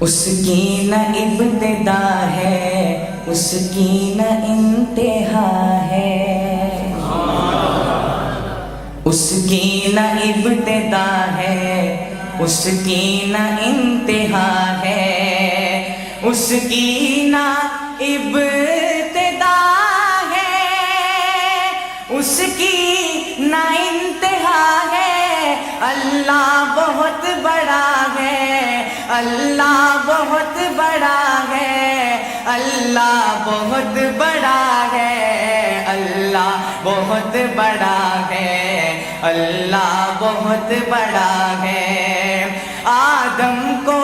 اس کی نہ ابتدا ہے، اس کی نہ انتہا ہے، اس کی نہ ابتدا ہے، اس کی نہ انتہا ہے، اس کی نہ ابتدا ہے، اس کی نہ انتہا ہے۔ اللہ بہت بڑا ہے، اللہ بہت بڑا ہے، اللہ بہت بڑا ہے، اللہ بہت بڑا ہے، اللہ بہت بڑا ہے۔ آدم کو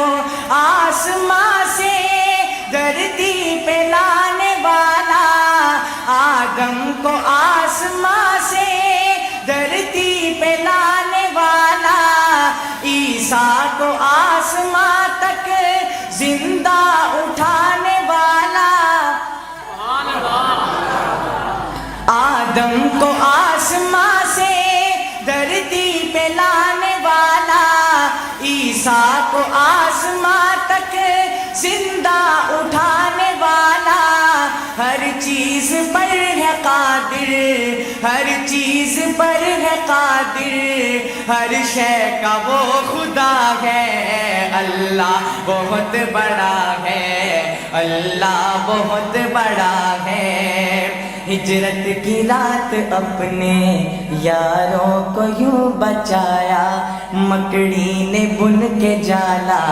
آسمان سے دھرتی پہ لانے والا، آدم کو آسمان سے دھرتی پہ لانے والا، عیسیٰ کو آسمان تک زندہ اٹھانے والا، آدم کو آسمان سے دھرتی پہ لانے والا، عیسیٰ کو آسمان تک زندہ اٹھانے والا، ہر چیز پر ہے قادر، ہر چیز پر ہے قادر، ہر شے کا وہ خدا ہے۔ اللہ بہت بڑا ہے، اللہ بہت بڑا ہے۔ ہجرت کی رات اپنے یاروں کو یوں بچایا، مکڑی نے بن کے جالا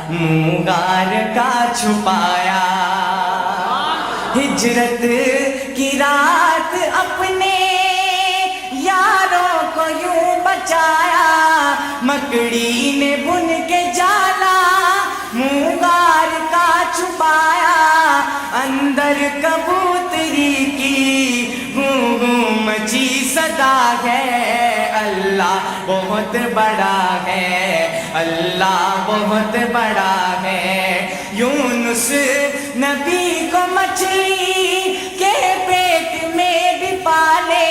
مونگار کا چھپایا۔ ہجرت کی رات اپنے یاروں کو یوں بچایا، مکڑی نے بن کے جالا مونگار کا چھپایا، اندر کبوتری کی گوں گوں مچی صدا ہے۔ اللہ بہت بڑا ہے، اللہ بہت بڑا ہے۔ یونس نبی کو مچھلی کے پیٹ میں بھی پالے،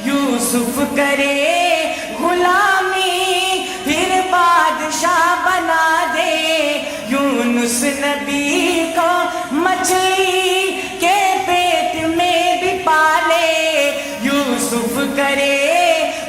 یوسف کرے غلامی پھر بادشاہ بنا دے۔ یونس نبی کو مچھلی کے پیٹ میں بھی پالے، یوسف کرے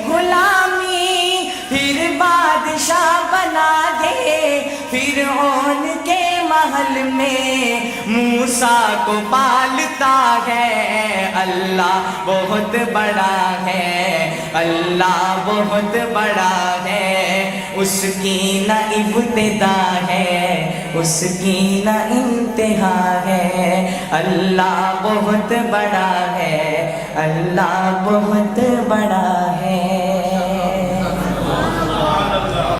غلامی پھر بادشاہ بنا دے۔ فرعون کے محل میں موسیٰ کو پالتا ہے۔ اللہ بہت بڑا ہے، اللہ بہت بڑا ہے۔ اس کی نہ ابتدا ہے، اس کی نہ انتہا ہے۔ اللہ بہت بڑا ہے، اللہ بہت بڑا